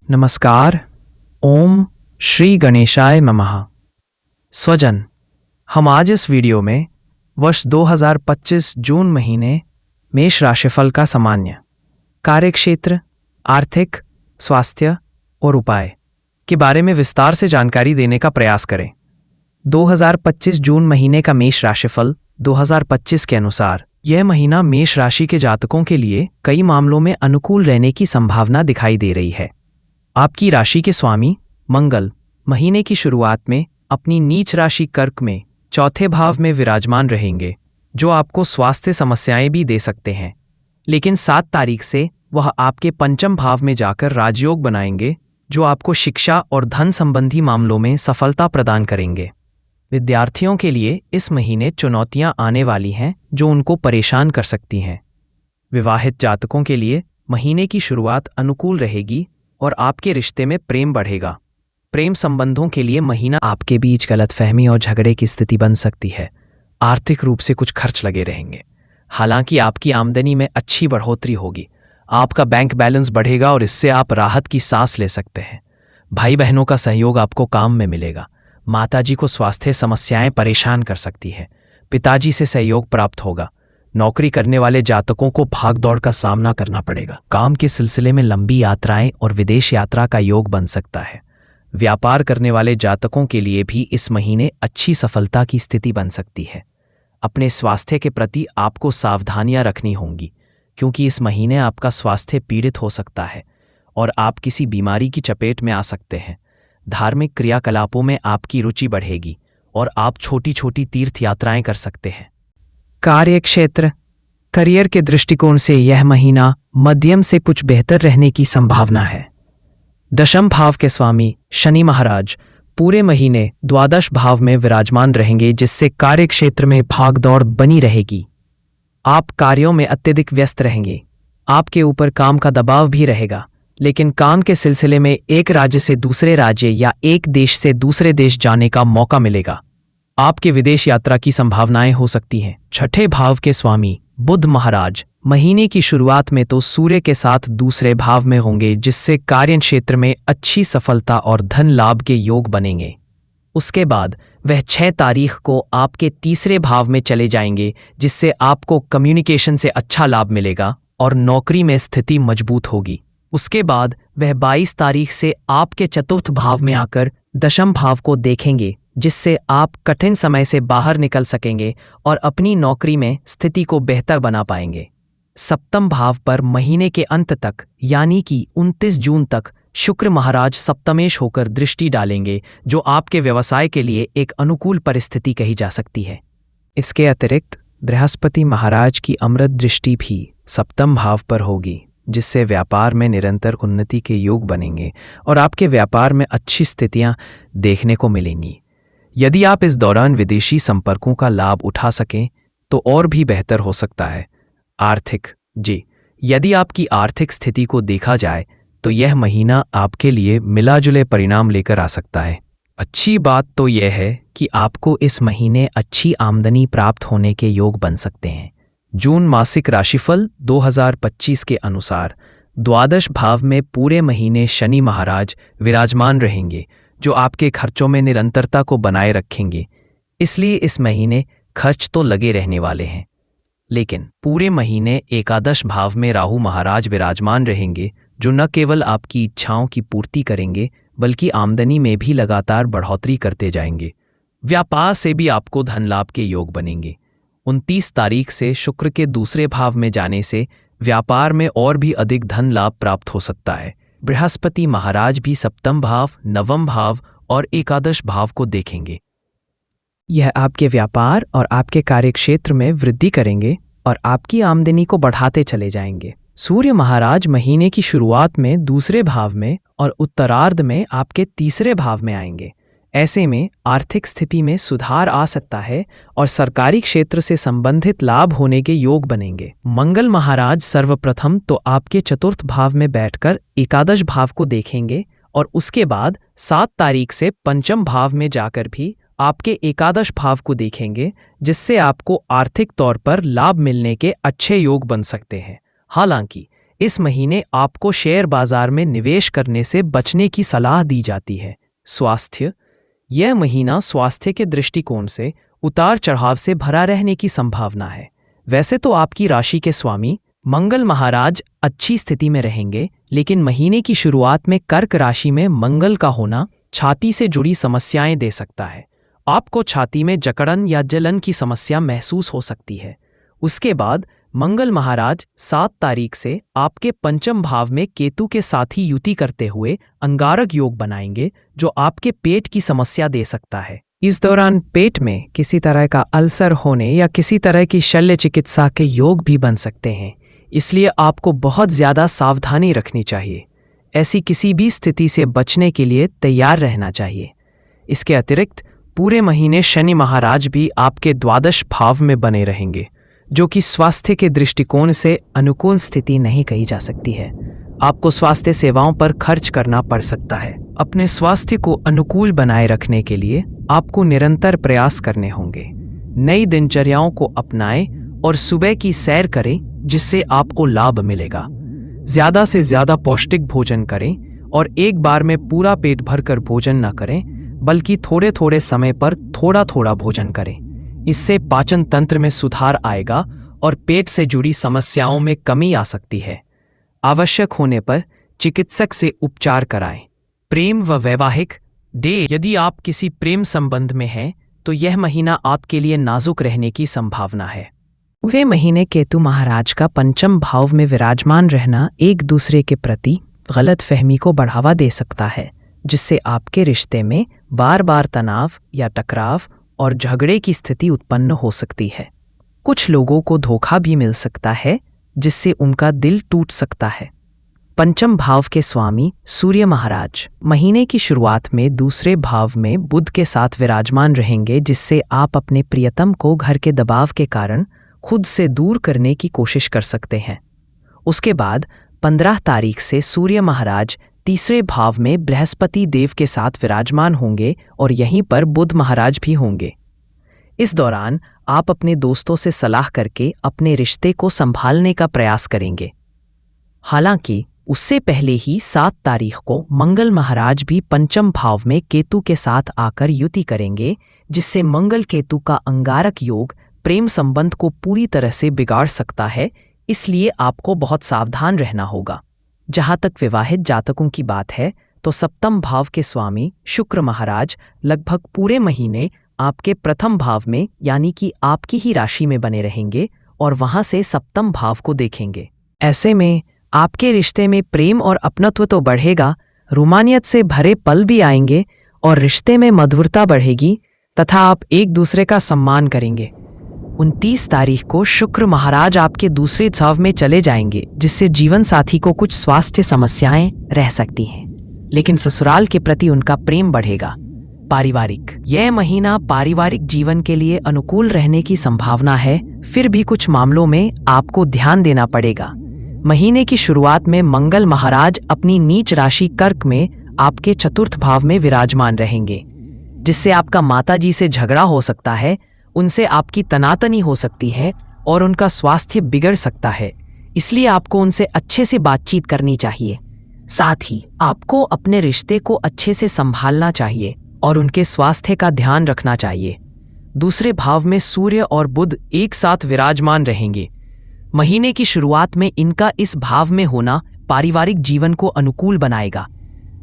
नमस्कार। ओम श्री गणेशाय नमः। स्वजन, हम आज इस वीडियो में वर्ष 2025 जून महीने मेष राशिफल का सामान्य कार्यक्षेत्र, आर्थिक, स्वास्थ्य और उपाय के बारे में विस्तार से जानकारी देने का प्रयास करें। 2025 जून महीने का मेष राशिफल 2025 के अनुसार यह महीना मेष राशि के जातकों के लिए कई मामलों में अनुकूल रहने की संभावना दिखाई दे रही है। आपकी राशि के स्वामी मंगल महीने की शुरुआत में अपनी नीच राशि कर्क में चौथे भाव में विराजमान रहेंगे, जो आपको स्वास्थ्य समस्याएं भी दे सकते हैं। लेकिन 7 तारीख से वह आपके पंचम भाव में जाकर राजयोग बनाएंगे, जो आपको शिक्षा और धन संबंधी मामलों में सफलता प्रदान करेंगे। विद्यार्थियों के लिए इस महीने चुनौतियां आने वाली हैं, जो उनको परेशान कर सकती हैं। विवाहित जातकों के लिए महीने की शुरुआत अनुकूल रहेगी और आपके रिश्ते में प्रेम बढ़ेगा। प्रेम संबंधों के लिए महीना आपके बीच गलतफहमी और झगड़े की स्थिति बन सकती है। आर्थिक रूप से कुछ खर्च लगे रहेंगे। हालांकि आपकी आमदनी में अच्छी बढ़ोतरी होगी। आपका बैंक बैलेंस बढ़ेगा और इससे आप राहत की सांस ले सकते हैं। भाई बहनों का सहयोग आपको काम में मिलेगा। माताजी को स्वास्थ्य समस्याएं परेशान कर सकती है। पिताजी से सहयोग प्राप्त होगा। नौकरी करने वाले जातकों को भागदौड़ का सामना करना पड़ेगा। काम के सिलसिले में लंबी यात्राएं और विदेश यात्रा का योग बन सकता है। व्यापार करने वाले जातकों के लिए भी इस महीने अच्छी सफलता की स्थिति बन सकती है। अपने स्वास्थ्य के प्रति आपको सावधानियां रखनी होंगी, क्योंकि इस महीने आपका स्वास्थ्य पीड़ित हो सकता है और आप किसी बीमारी की चपेट में आ सकते हैं। धार्मिक क्रियाकलापों में आपकी रुचि बढ़ेगी और आप छोटी छोटी तीर्थ यात्राएं कर सकते हैं। कार्यक्षेत्र, करियर के दृष्टिकोण से यह महीना मध्यम से कुछ बेहतर रहने की संभावना है। दशम भाव के स्वामी शनि महाराज पूरे महीने द्वादश भाव में विराजमान रहेंगे, जिससे कार्यक्षेत्र में भागदौड़ बनी रहेगी। आप कार्यों में अत्यधिक व्यस्त रहेंगे। आपके ऊपर काम का दबाव भी रहेगा, लेकिन काम के सिलसिले में एक राज्य से दूसरे राज्य या एक देश से दूसरे देश जाने का मौका मिलेगा। आपके विदेश यात्रा की संभावनाएं हो सकती हैं। छठे भाव के स्वामी बुध महाराज महीने की शुरुआत में तो सूर्य के साथ दूसरे भाव में होंगे, जिससे कार्यक्षेत्र में अच्छी सफलता और धन लाभ के योग बनेंगे। उसके बाद वह 6 तारीख को आपके तीसरे भाव में चले जाएंगे, जिससे आपको कम्युनिकेशन से अच्छा लाभ मिलेगा और नौकरी में स्थिति मजबूत होगी। उसके बाद वह 22 तारीख से आपके चतुर्थ भाव में आकर दशम भाव को देखेंगे, जिससे आप कठिन समय से बाहर निकल सकेंगे और अपनी नौकरी में स्थिति को बेहतर बना पाएंगे। सप्तम भाव पर महीने के अंत तक यानी कि 29 जून तक शुक्र महाराज सप्तमेश होकर दृष्टि डालेंगे, जो आपके व्यवसाय के लिए एक अनुकूल परिस्थिति कही जा सकती है। इसके अतिरिक्त बृहस्पति महाराज की अमृत दृष्टि भी सप्तम भाव पर होगी, जिससे व्यापार में निरंतर उन्नति के योग बनेंगे और आपके व्यापार में अच्छी स्थितियां देखने को मिलेंगी। यदि आप इस दौरान विदेशी संपर्कों का लाभ उठा सकें तो और भी बेहतर हो सकता है। आर्थिक यदि आपकी आर्थिक स्थिति को देखा जाए तो यह महीना आपके लिए मिला-जुले परिणाम लेकर आ सकता है। अच्छी बात तो यह है कि आपको इस महीने अच्छी आमदनी प्राप्त होने के योग बन सकते हैं। जून मासिक राशिफल 2025 के अनुसार द्वादश भाव में पूरे महीने शनि महाराज विराजमान रहेंगे, जो आपके खर्चों में निरंतरता को बनाए रखेंगे। इसलिए इस महीने खर्च तो लगे रहने वाले हैं, लेकिन पूरे महीने एकादश भाव में राहु महाराज विराजमान रहेंगे, जो न केवल आपकी इच्छाओं की पूर्ति करेंगे बल्कि आमदनी में भी लगातार बढ़ोतरी करते जाएंगे। व्यापार से भी आपको धन लाभ के योग बनेंगे। 29 तारीख से शुक्र के दूसरे भाव में जाने से व्यापार में और भी अधिक धन लाभ प्राप्त हो सकता है। बृहस्पति महाराज भी सप्तम भाव, नवम भाव और एकादश भाव को देखेंगे। यह आपके व्यापार और आपके कार्यक्षेत्र में वृद्धि करेंगे और आपकी आमदनी को बढ़ाते चले जाएंगे। सूर्य महाराज महीने की शुरुआत में दूसरे भाव में और उत्तरार्ध में आपके तीसरे भाव में आएंगे। ऐसे में आर्थिक स्थिति में सुधार आ सकता है और सरकारी क्षेत्र से संबंधित लाभ होने के योग बनेंगे। मंगल महाराज सर्वप्रथम तो आपके चतुर्थ भाव में बैठकर एकादश भाव को देखेंगे और उसके बाद 7 तारीख से पंचम भाव में जाकर भी आपके एकादश भाव को देखेंगे, जिससे आपको आर्थिक तौर पर लाभ मिलने के अच्छे योग बन सकते हैं। हालांकि इस महीने आपको शेयर बाजार में निवेश करने से बचने की सलाह दी जाती है। स्वास्थ्य: यह महीना स्वास्थ्य के दृष्टिकोण से उतार चढ़ाव से भरा रहने की संभावना है। वैसे तो आपकी राशि के स्वामी मंगल महाराज अच्छी स्थिति में रहेंगे, लेकिन महीने की शुरुआत में कर्क राशि में मंगल का होना छाती से जुड़ी समस्याएं दे सकता है। आपको छाती में जकड़न या जलन की समस्या महसूस हो सकती है। उसके बाद मंगल महाराज 7 तारीख से आपके पंचम भाव में केतु के साथ ही युति करते हुए अंगारक योग बनाएंगे, जो आपके पेट की समस्या दे सकता है। इस दौरान पेट में किसी तरह का अल्सर होने या किसी तरह की शल्य चिकित्सा के योग भी बन सकते हैं, इसलिए आपको बहुत ज़्यादा सावधानी रखनी चाहिए। ऐसी किसी भी स्थिति से बचने के लिए तैयार रहना चाहिए। इसके अतिरिक्त पूरे महीने शनि महाराज भी आपके द्वादश भाव में बने रहेंगे, जो कि स्वास्थ्य के दृष्टिकोण से अनुकूल स्थिति नहीं कही जा सकती है। आपको स्वास्थ्य सेवाओं पर खर्च करना पड़ सकता है। अपने स्वास्थ्य को अनुकूल बनाए रखने के लिए आपको निरंतर प्रयास करने होंगे। नई दिनचर्याओं को अपनाएं और सुबह की सैर करें, जिससे आपको लाभ मिलेगा। ज़्यादा से ज़्यादा पौष्टिक भोजन करें और एक बार में पूरा पेट भरकर भोजन न करें, बल्कि थोड़े थोड़े समय पर थोड़ा थोड़ा भोजन करें। इससे पाचन तंत्र में सुधार आएगा और पेट से जुड़ी समस्याओं में कमी आ सकती है। आवश्यक होने पर चिकित्सक से उपचार कराएं। प्रेम व वैवाहिक डे: यदि आप किसी प्रेम संबंध में हैं तो यह महीना आपके लिए नाजुक रहने की संभावना है। वे महीने केतु महाराज का पंचम भाव में विराजमान रहना एक दूसरे के प्रति गलत फहमी को बढ़ावा दे सकता है, जिससे आपके रिश्ते में बार बार तनाव या टकराव और झगड़े की स्थिति उत्पन्न हो सकती है। कुछ लोगों को धोखा भी मिल सकता है, जिससे उनका दिल टूट सकता है। पंचम भाव के स्वामी सूर्य महाराज महीने की शुरुआत में दूसरे भाव में बुध के साथ विराजमान रहेंगे, जिससे आप अपने प्रियतम को घर के दबाव के कारण खुद से दूर करने की कोशिश कर सकते हैं। उसके बाद 15 तारीख से सूर्य महाराज तीसरे भाव में बृहस्पति देव के साथ विराजमान होंगे और यहीं पर बुध महाराज भी होंगे। इस दौरान आप अपने दोस्तों से सलाह करके अपने रिश्ते को संभालने का प्रयास करेंगे। हालांकि उससे पहले ही 7 तारीख को मंगल महाराज भी पंचम भाव में केतु के साथ आकर युति करेंगे, जिससे मंगल केतु का अंगारक योग प्रेम संबंध को पूरी तरह से बिगाड़ सकता है, इसलिए आपको बहुत सावधान रहना होगा। जहां तक विवाहित जातकों की बात है, तो सप्तम भाव के स्वामी शुक्र महाराज लगभग पूरे महीने आपके प्रथम भाव में यानी कि आपकी ही राशि में बने रहेंगे और वहां से सप्तम भाव को देखेंगे। ऐसे में आपके रिश्ते में प्रेम और अपनत्व तो बढ़ेगा, रोमानियत से भरे पल भी आएंगे और रिश्ते में मधुरता बढ़ेगी तथा आप एक दूसरे का सम्मान करेंगे। 29 तारीख को शुक्र महाराज आपके दूसरे भाव में चले जाएंगे, जिससे जीवन साथी को कुछ स्वास्थ्य समस्याएं रह सकती हैं, लेकिन ससुराल के प्रति उनका प्रेम बढ़ेगा। पारिवारिक: यह महीना पारिवारिक जीवन के लिए अनुकूल रहने की संभावना है, फिर भी कुछ मामलों में आपको ध्यान देना पड़ेगा। महीने की शुरुआत में मंगल महाराज अपनी नीच राशि कर्क में आपके चतुर्थ भाव में विराजमान रहेंगे, जिससे आपका माताजी से झगड़ा हो सकता है, उनसे आपकी तनातनी हो सकती है और उनका स्वास्थ्य बिगड़ सकता है। इसलिए आपको उनसे अच्छे से बातचीत करनी चाहिए। साथ ही आपको अपने रिश्ते को अच्छे से संभालना चाहिए और उनके स्वास्थ्य का ध्यान रखना चाहिए। दूसरे भाव में सूर्य और बुध एक साथ विराजमान रहेंगे। महीने की शुरुआत में इनका इस भाव में होना पारिवारिक जीवन को अनुकूल बनाएगा।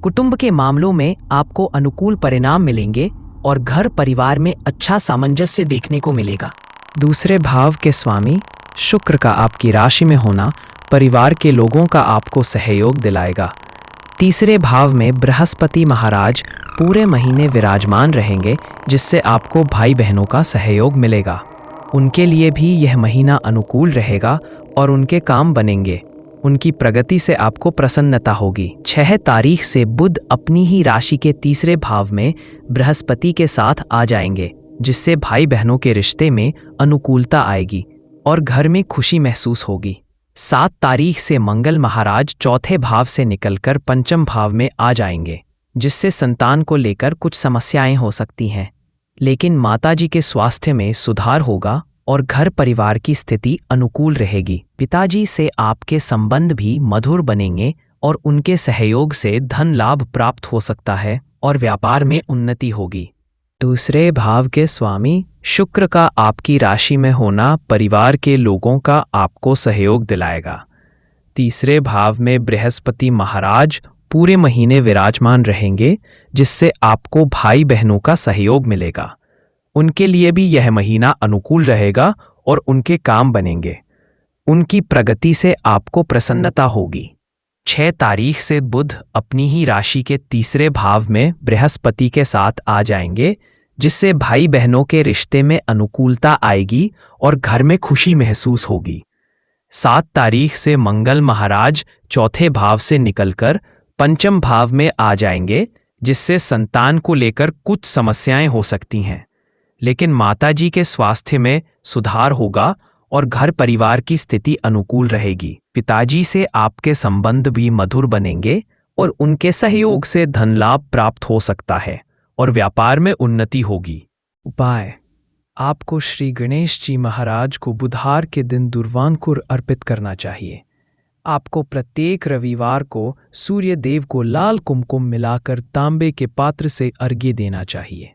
कुटुंब के मामलों में आपको अनुकूल परिणाम मिलेंगे और घर परिवार में अच्छा सामंजस्य देखने को मिलेगा। दूसरे भाव के स्वामी शुक्र का आपकी राशि में होना परिवार के लोगों का आपको सहयोग दिलाएगा। तीसरे भाव में बृहस्पति महाराज पूरे महीने विराजमान रहेंगे, जिससे आपको भाई बहनों का सहयोग मिलेगा। उनके लिए भी यह महीना अनुकूल रहेगा और उनके काम बनेंगे। उनकी प्रगति से आपको प्रसन्नता होगी। 6 तारीख से बुध अपनी ही राशि के तीसरे भाव में बृहस्पति के साथ आ जाएंगे, जिससे भाई बहनों के रिश्ते में अनुकूलता आएगी और घर में खुशी महसूस होगी। 7 तारीख से मंगल महाराज चौथे भाव से निकलकर पंचम भाव में आ जाएंगे, जिससे संतान को लेकर कुछ समस्याएं हो सकती हैं, लेकिन माताजी के स्वास्थ्य में सुधार होगा और घर परिवार की स्थिति अनुकूल रहेगी। पिताजी से आपके संबंध भी मधुर बनेंगे और उनके सहयोग से धन लाभ प्राप्त हो सकता है और व्यापार में उन्नति होगी। दूसरे भाव के स्वामी शुक्र का आपकी राशि में होना परिवार के लोगों का आपको सहयोग दिलाएगा। तीसरे भाव में बृहस्पति महाराज पूरे महीने विराजमान रहेंगे, जिससे आपको भाई बहनों का सहयोग मिलेगा। उनके लिए भी यह महीना अनुकूल रहेगा और उनके काम बनेंगे। उनकी प्रगति से आपको प्रसन्नता होगी। 6 तारीख से बुध अपनी ही राशि के तीसरे भाव में बृहस्पति के साथ आ जाएंगे, जिससे भाई बहनों के रिश्ते में अनुकूलता आएगी और घर में खुशी महसूस होगी। 7 तारीख से मंगल महाराज चौथे भाव से निकलकर पंचम भाव में आ जाएंगे, जिससे संतान को लेकर कुछ समस्याएं हो सकती हैं, लेकिन माताजी के स्वास्थ्य में सुधार होगा और घर परिवार की स्थिति अनुकूल रहेगी। पिताजी से आपके संबंध भी मधुर बनेंगे और उनके सहयोग से धन लाभ प्राप्त हो सकता है और व्यापार में उन्नति होगी। उपाय: आपको श्री गणेश जी महाराज को बुधवार के दिन दुर्वांकुर अर्पित करना चाहिए। आपको प्रत्येक रविवार को सूर्य देव को लाल कुमकुम मिलाकर तांबे के पात्र से अर्घ्य देना चाहिए।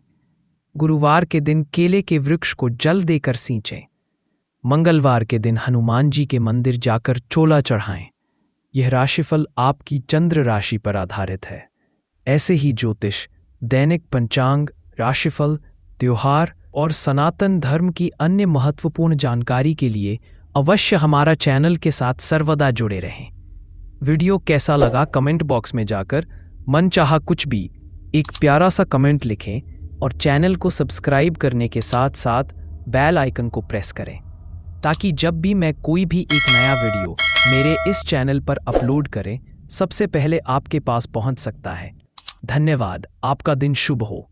गुरुवार के दिन केले के वृक्ष को जल देकर सींचें। मंगलवार के दिन हनुमान जी के मंदिर जाकर चोला चढ़ाएं। यह राशिफल आपकी चंद्र राशि पर आधारित है। ऐसे ही ज्योतिष, दैनिक पंचांग, राशिफल, त्योहार और सनातन धर्म की अन्य महत्वपूर्ण जानकारी के लिए अवश्य हमारा चैनल के साथ सर्वदा जुड़े रहें। वीडियो कैसा लगा कमेंट बॉक्स में जाकर मनचाहा कुछ भी एक प्यारा सा कमेंट लिखें और चैनल को सब्सक्राइब करने के साथ साथ बेल आइकन को प्रेस करें, ताकि जब भी मैं कोई भी एक नया वीडियो मेरे इस चैनल पर अपलोड करें, सबसे पहले आपके पास पहुंच सकता है। धन्यवाद। आपका दिन शुभ हो।